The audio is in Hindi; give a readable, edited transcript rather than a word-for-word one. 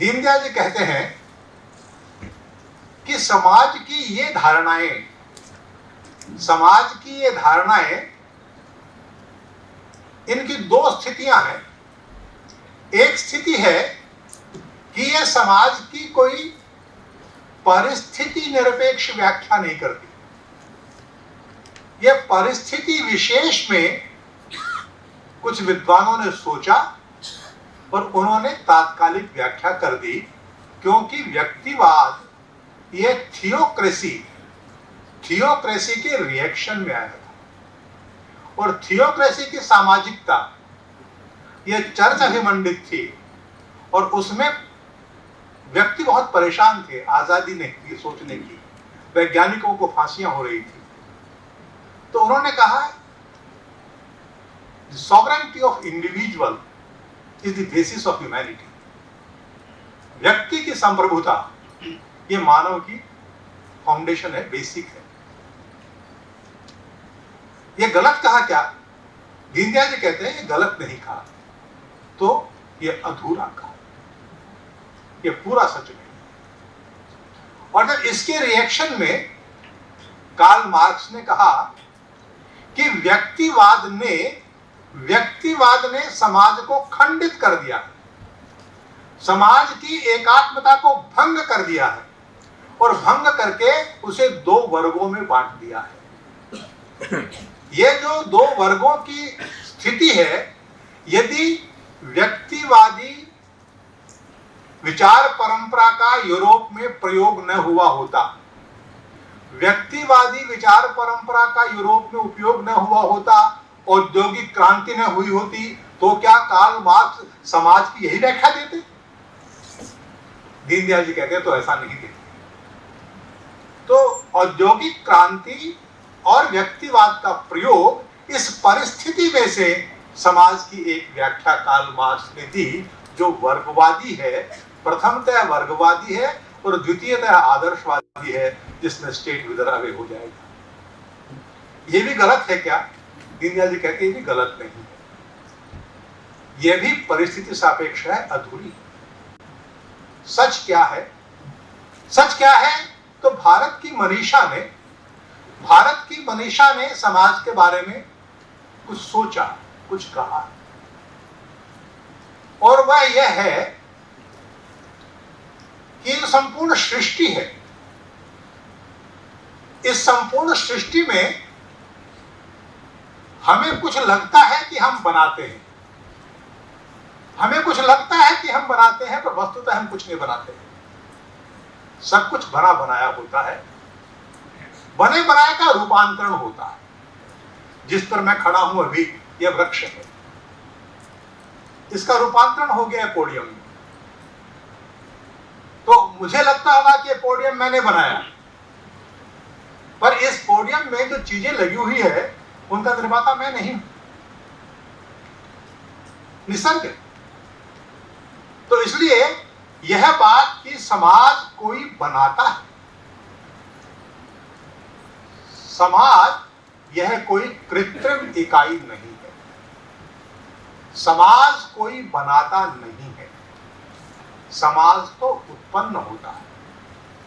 दीनदयाल जी कहते हैं कि समाज की ये धारणाएं, इनकी दो स्थितियां हैं। एक स्थिति है कि ये समाज की कोई परिस्थिति निरपेक्ष व्याख्या नहीं करती। ये परिस्थिति विशेष में कुछ विद्वानों ने सोचा और उन्होंने तात्कालिक व्याख्या कर दी, क्योंकि व्यक्तिवाद ये थियोक्रेसी के रिएक्शन में आया था। और थियोक्रेसी की सामाजिकता ये चर्च अभिमंडित थी और उसमें व्यक्ति बहुत परेशान थे, आजादी नहीं थी सोचने की, वैज्ञानिकों को फांसियां हो रही थी। तो उन्होंने कहा sovereignty of individual is the basis of humanity. व्यक्ति की संप्रभुता ये मानव की फाउंडेशन है, बेसिक है। ये गलत कहा क्या? दीनदयाल जी कहते हैं ये गलत नहीं कहा, तो ये अधूरा कहा, ये पूरा सच नहीं। और जब इसके रिएक्शन में कार्ल मार्क्स ने कहा कि व्यक्तिवाद ने समाज को खंडित कर दिया है, समाज की एकात्मता को भंग कर दिया है और भंग करके उसे दो वर्गों में बांट दिया है। ये जो दो वर्गों की स्थिति है, यदि व्यक्तिवादी विचार परंपरा का यूरोप में प्रयोग न हुआ होता, व्यक्तिवादी विचार परंपरा का यूरोप में उपयोग न हुआ होता, औद्योगिक क्रांति न हुई होती, तो क्या कार्ल मार्क्स समाज की यही व्याख्या देते? दीनदयाल जी कहते हैं तो ऐसा नहीं देते। तो औद्योगिक क्रांति और व्यक्तिवाद का प्रयोग इस परिस्थिति में से समाज की एक व्याख्या कार्ल मार्क्स ने दी, जो वर्गवादी है। प्रथमतः वर्गवादी है और द्वितीयतः आदर्शवादी है, जिसमें स्टेट विदर अवे हो जाएगा। ये भी गलत है क्या? दीनदयाल जी कहते हैं ये भी गलत नहीं है, यह भी परिस्थिति सापेक्ष है, अधूरी। सच क्या है? सच क्या है? तो भारत की मनीषा ने समाज के बारे में कुछ सोचा, कुछ कहा, और वह यह है कि संपूर्ण सृष्टि है, इस संपूर्ण सृष्टि में हमें कुछ लगता है कि हम बनाते हैं, पर वस्तुतः हम कुछ नहीं बनाते हैं। सब कुछ बना बनाया होता है, बने बनाए का रूपांतरण होता है। जिस पर मैं खड़ा हूं अभी, यह वृक्ष है, इसका रूपांतरण हो गया पोडियम में। तो मुझे लगता होगा कि पोडियम मैंने बनाया, पर इस पोडियम में जो चीजें लगी हुई है उनका निर्माता मैं नहीं हूं, निसर्ग। तो इसलिए यह बात कि समाज कोई बनाता है, समाज यह कोई कृत्रिम इकाई नहीं है, समाज कोई बनाता नहीं है, समाज तो उत्पन्न होता है।